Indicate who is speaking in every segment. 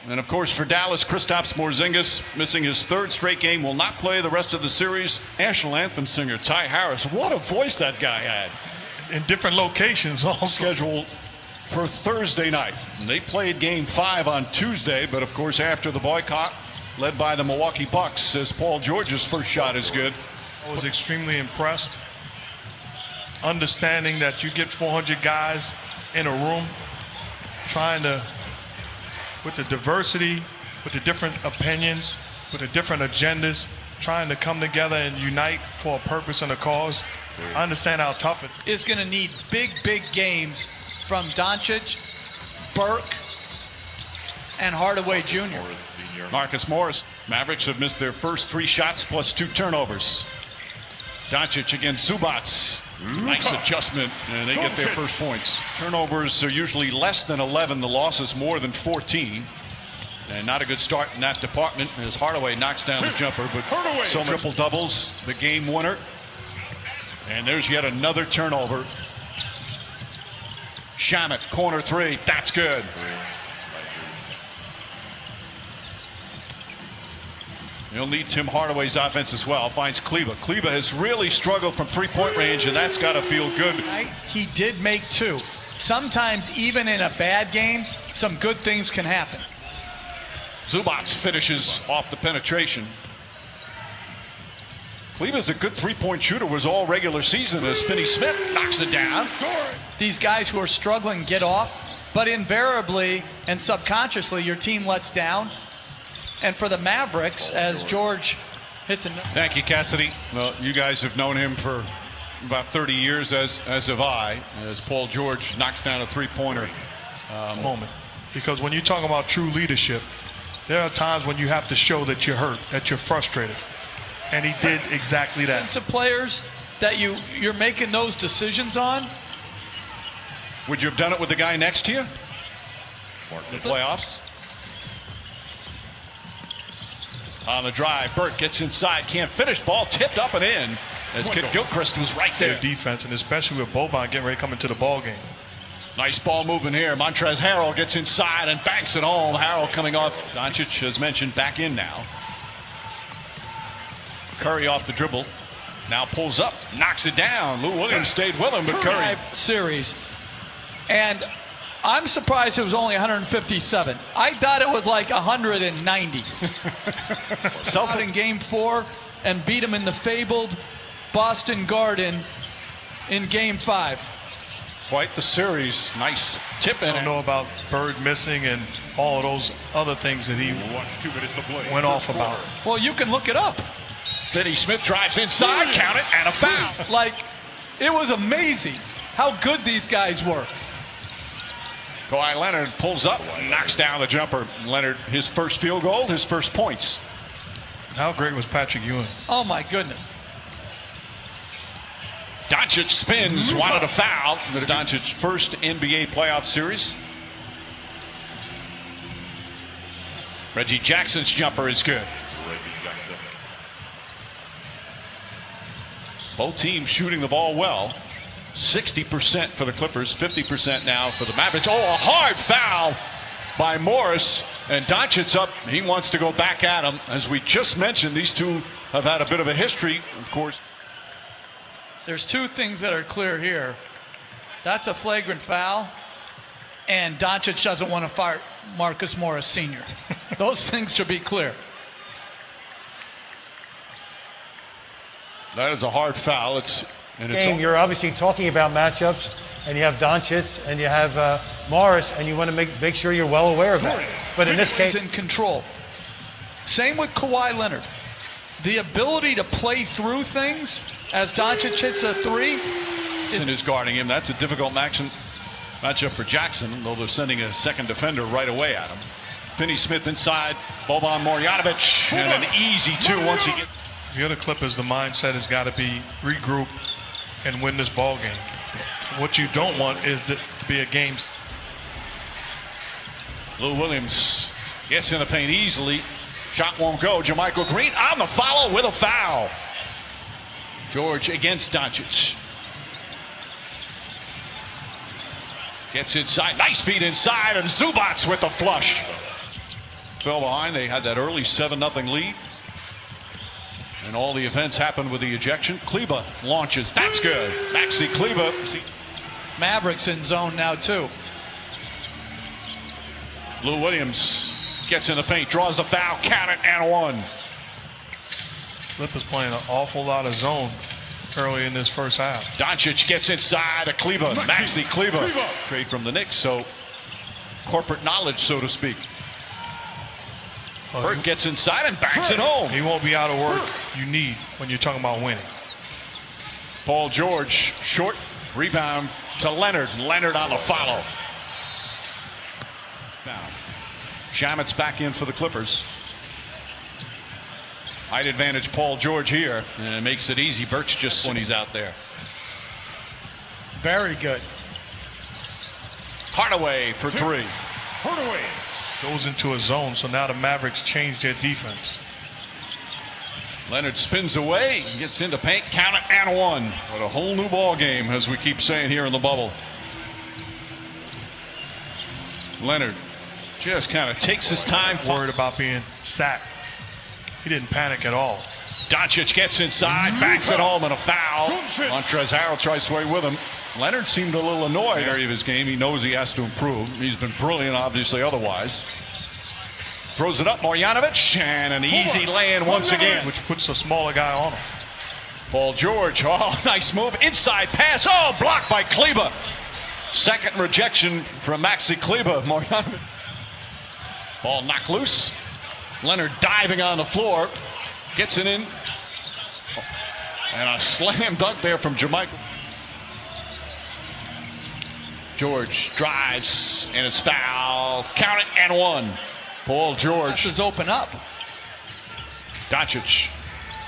Speaker 1: And of course, for Dallas, Kristaps Porzingis, missing his third straight game, will not play the rest of the series. National anthem singer Ty Harris, what a voice that guy had.
Speaker 2: In different locations also.
Speaker 1: Scheduled for Thursday night. And they played game 5 on Tuesday, but of course after the boycott, led by the Milwaukee Bucks, says Paul George's first shot is good.
Speaker 2: I was extremely impressed. Understanding that you get 400 guys in a room, trying to, with the diversity, with the different opinions, with the different agendas, trying to come together and unite for a purpose and a cause. I understand how tough it
Speaker 3: is. Going to need big games from Doncic, Burke, and Hardaway Jr.
Speaker 1: Marcus Morris. Mavericks have missed their first 3 shots plus 2 turnovers. Doncic against Zubac. Nice adjustment, and they get their first points. Turnovers are usually less than 11. The losses more than 14. And not a good start in that department as Hardaway knocks down the jumper. But so triple doubles, the game winner. And there's yet another turnover. Shamet, corner 3. That's good. He'll need Tim Hardaway's offense as well. Finds Kleba. Kleba has really struggled from 3-point range, and that's got to feel good.
Speaker 3: He did make 2. Sometimes, even in a bad game, some good things can happen.
Speaker 1: Zubac finishes off the penetration. Kleba's a good 3-point shooter, was all regular season as Finney Smith knocks it down.
Speaker 3: These guys who are struggling get off, but invariably and subconsciously your team lets down. And for the Mavericks, as George hits a...
Speaker 1: Thank you, Cassidy. Well, you guys have known him for about 30 years, as have I, as Paul George knocks down a 3-pointer.
Speaker 2: Moment. Because when you talk about true leadership, there are times when you have to show that you're hurt, that you're frustrated. And he did exactly that.
Speaker 3: It's players that you're making those decisions on.
Speaker 1: Would you have done it with the guy next to you? The playoffs? On the drive, Burke gets inside, can't finish, ball tipped up and in as Kid Gilchrist was right there.
Speaker 2: Their defense, and especially with Boban getting ready to come into the ball game.
Speaker 1: Nice ball movement here. Montrezl Harrell gets inside and banks it home. Harrell coming off. Doncic, as mentioned, back in now. Curry off the dribble. Now pulls up, knocks it down. Lou Williams stayed with him, but Curry.
Speaker 3: Series. And I'm surprised it was only 157. I thought it was like 190. Celtic in game 4 and beat him in the fabled Boston Garden in game 5.
Speaker 1: Quite the series. Nice tip in.
Speaker 2: I don't know about Bird missing and all of those other things that he went off about.
Speaker 3: Well, you can look it up.
Speaker 1: Finney Smith drives inside, count it, and a foul.
Speaker 3: Like, it was amazing how good these guys were.
Speaker 1: Kawhi Leonard pulls up, knocks down the jumper. Leonard, his first field goal, his first points.
Speaker 2: How great was Patrick Ewing?
Speaker 3: Oh, my goodness.
Speaker 1: Doncic spins, wanted a foul. Doncic's first NBA playoff series. Reggie Jackson's jumper is good. Both teams shooting the ball well. 60% for the Clippers, 50% now for the Mavericks. Oh, a hard foul by Morris. And Doncic's up. He wants to go back at him. As we just mentioned, these two have had a bit of a history, of course.
Speaker 3: There's 2 things that are clear here. That's a flagrant foul. And Doncic doesn't want to fire Marcus Morris Sr. Those things should be clear.
Speaker 1: That is a hard foul.
Speaker 4: You're obviously talking about matchups, and you have Doncic and you have Morris, and you want to make sure you're well aware of that. But in this case,
Speaker 3: he's in control. Same with Kawhi Leonard. The ability to play through things as Doncic hits a 3.
Speaker 1: Is guarding him. That's a difficult matchup for Jackson, though they're sending a second defender right away at him. Finney Smith inside, Boban Marjanovic, and an easy 2 once he gets.
Speaker 2: If you're the Clippers, the mindset has got to be regroup and win this ball game. What you don't want is to be a game.
Speaker 1: Lou Williams gets in the paint easily. Shot won't go. JaMychal Green on the follow with a foul. George against Doncic. Gets inside. Nice feed inside, and Zubac with the flush. fell behind. They had that early 7-0 lead. And all the events happened with the ejection. Kleba launches. That's good. Maxi Kleba.
Speaker 3: Mavericks in zone now, too.
Speaker 1: Lou Williams gets in the paint, draws the foul, count it, and one.
Speaker 2: Clippers playing an awful lot of zone early in this first half.
Speaker 1: Doncic gets inside a Kleba. Maxi Kleba. Trade from the Knicks, so corporate knowledge, so to speak. Burke gets inside and banks it home.
Speaker 2: He won't be out of work you need when you're talking about winning.
Speaker 1: Paul George, short rebound to Leonard. Leonard on the follow. Now, Shamet's back in for the Clippers. Height advantage, Paul George here, and it makes it easy. Burke's just when he's out there.
Speaker 3: Very good.
Speaker 1: Hardaway for three.
Speaker 2: Hardaway goes into a zone, so now the Mavericks change their defense.
Speaker 1: Leonard spins away, gets into paint, count it, and one. What a whole new ball game, as we keep saying here in the bubble. Leonard just kind of takes his time.
Speaker 2: Worried about being sacked. He didn't panic at all.
Speaker 1: Doncic gets inside, backs it home, and a foul. Montrezl Harrell tries to sway with him. Leonard seemed a little annoyed in the area of his game. He knows he has to improve. He's been brilliant, obviously, otherwise. Throws it up, Marjanovic, and an easy lay-in once again.
Speaker 2: Which puts a smaller guy on him.
Speaker 1: Paul George, oh, nice move. Inside pass, oh, blocked by Kleba. Second rejection from Maxi Kleba. Marjanovic. Ball knocked loose. Leonard diving on the floor. Gets it in. And a slam dunk there from Jermichael. George drives, and it's foul. Count it, and one. Paul George.
Speaker 3: This is open up.
Speaker 1: Doncic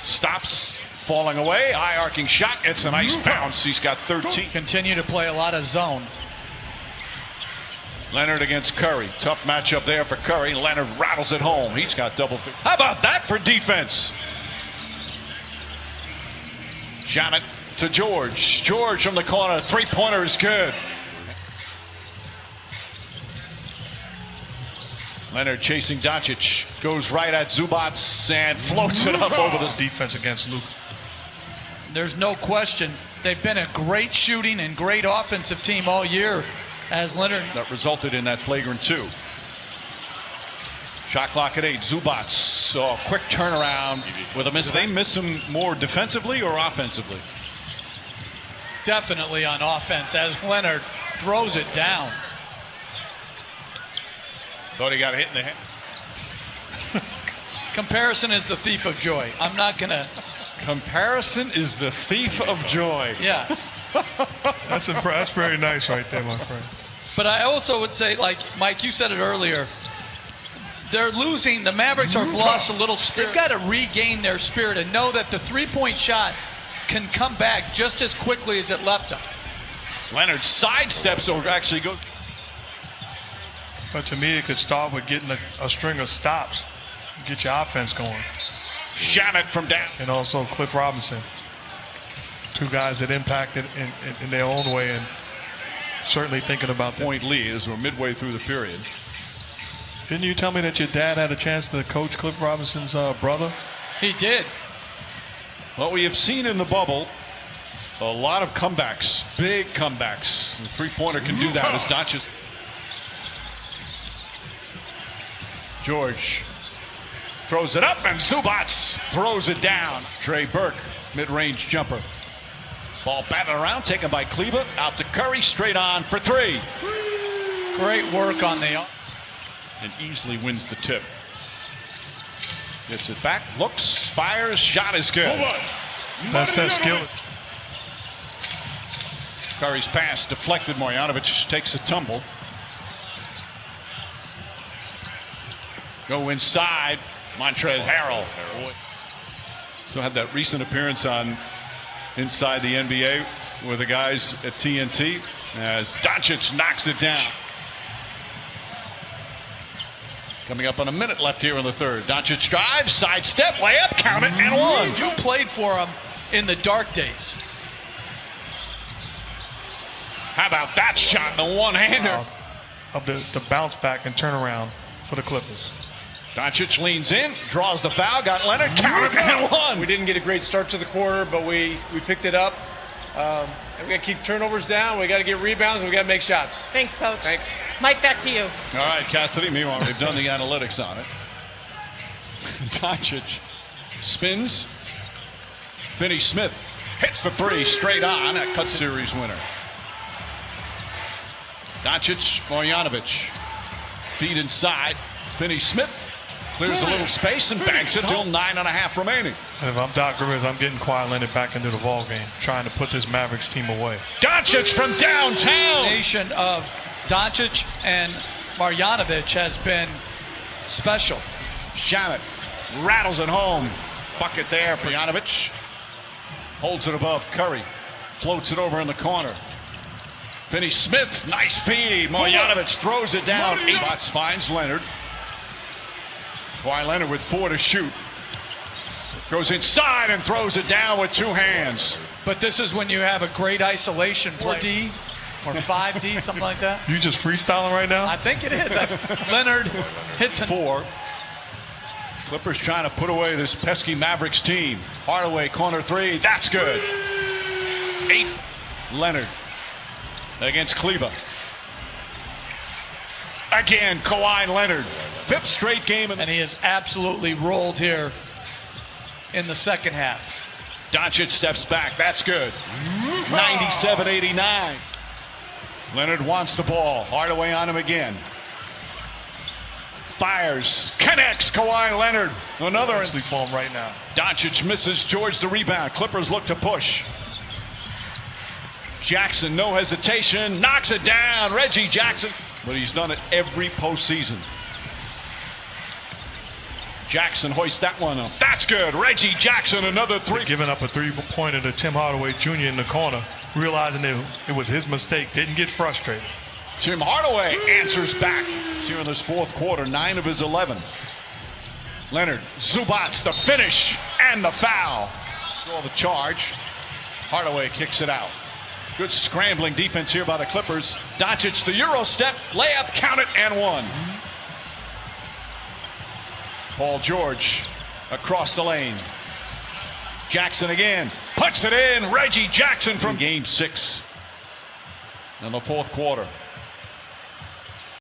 Speaker 1: stops, falling away. High arcing shot. It's a nice bounce. He's got 13.
Speaker 3: Continue to play a lot of zone.
Speaker 1: Leonard against Curry. Tough matchup there for Curry. Leonard rattles it home. He's got double. How about that for defense? Shamet to George. George from the corner. Three-pointer is good. Leonard chasing Doncic. Goes right at Zubac and floats it up over the
Speaker 2: defense against Luke.
Speaker 3: There's no question. They've been a great shooting and great offensive team all year. As Leonard.
Speaker 1: That resulted in that flagrant two. Shot clock at 8. Zubac. So quick turnaround with a miss. They miss him more defensively or offensively?
Speaker 3: Definitely on offense as Leonard throws it down.
Speaker 1: Thought he got hit in the head.
Speaker 3: Comparison is the thief of joy. I'm not going to.
Speaker 1: Comparison is the thief of joy.
Speaker 3: Yeah.
Speaker 2: That's very nice right there, my friend.
Speaker 3: But I also would say, like, Mike, you said it earlier, they're losing. The Mavericks have lost a little spirit. They've got to regain their spirit and know that the three-point shot can come back just as quickly as it left them.
Speaker 1: Leonard sidesteps or actually goes.
Speaker 2: But to me, it could start with getting a string of stops, get your offense going.
Speaker 1: Shamet from down.
Speaker 2: And also Cliff Robinson. Two guys that impacted in their own way and certainly thinking about that.
Speaker 1: Point lead as we're midway through the period.
Speaker 2: Didn't you tell me that your dad had a chance to coach Cliff Robinson's brother?
Speaker 3: He did.
Speaker 1: What we have seen in the bubble, a lot of comebacks, big comebacks. The three-pointer can do that as Doncic. George throws it up and Zubac throws it down. Trey Burke, mid-range jumper. Ball batted around, taken by Kleba. Out to Curry, straight on for three.
Speaker 3: Great work on the.
Speaker 1: And easily wins the tip. Gets it back, looks, fires, shot is good.
Speaker 2: That's that skill.
Speaker 1: Curry's pass deflected. Marjanovic takes a tumble. Go inside. Montrezl Harrell. So had that recent appearance on Inside the NBA with the guys at TNT as Doncic knocks it down. Coming up on a minute left here in the third. Doncic drives, sidestep, layup, count it, and one.
Speaker 3: You played for him in the dark days.
Speaker 1: How about that shot, the one-hander?
Speaker 2: Of the bounce back and turnaround for the Clippers.
Speaker 1: Doncic leans in, draws the foul, got Leonard, counted and one.
Speaker 5: We didn't get a great start to the quarter, but we picked it up. And we got to keep turnovers down. We got to get rebounds. And we got to make shots.
Speaker 6: Thanks, Coach.
Speaker 5: Thanks.
Speaker 6: Mike, back to you.
Speaker 1: All right, Cassidy, meanwhile, they've done the analytics on it. Doncic spins. Finney-Smith hits the three straight on. That cuts series winner. Doncic, Marjanovic. Feed inside. Finney-Smith clears a little space and banks it. Still 9.5 remaining.
Speaker 2: If I'm Doc Rivers, I'm getting Kawhi Leonard back into the ball game, trying to put this Mavericks team away.
Speaker 1: Doncic from downtown.
Speaker 3: Nation of Doncic and Marjanovic has been special.
Speaker 1: Shamet rattles it home. Bucket there for Marjanovic. Holds it above Curry. Floats it over in the corner. Finney-Smith, nice feed. Marjanovic throws it down. Bots finds Leonard. Kawhi Leonard with 4 to shoot. Goes inside and throws it down with 2 hands.
Speaker 3: But this is when you have a great isolation play. 4D or 5D, something like that.
Speaker 2: You just freestyling right now?
Speaker 3: I think it is. Leonard hits
Speaker 1: 4. Clippers trying to put away this pesky Mavericks team. Hardaway, corner 3. That's good. 8. Leonard against Kleber. Again, Kawhi Leonard. 5th straight game.
Speaker 3: and he has absolutely rolled here in the second half.
Speaker 1: Doncic steps back. That's good. 97-89. Leonard wants the ball. Hardaway on him again. Fires. Connects. Kawhi Leonard. Another.
Speaker 2: Actually form right now.
Speaker 1: Doncic misses. George the rebound. Clippers look to push. Jackson, no hesitation. Knocks it down. Reggie Jackson. But he's done it every postseason. Jackson hoists that one up. That's good. Reggie Jackson, another 3.
Speaker 2: Giving up a 3-pointer to Tim Hardaway Jr. in the corner, realizing it was his mistake. Didn't get frustrated.
Speaker 1: Tim Hardaway answers back. Here in this 4th quarter, 9 of his 11. Leonard, Zubac, the finish and the foul. All the charge. Hardaway kicks it out. Good scrambling defense here by the Clippers. Doncic, the Euro step, layup, count it, and 1. Paul George across the lane. Jackson again. Puts it in. Reggie Jackson from Game 6 in the 4th quarter.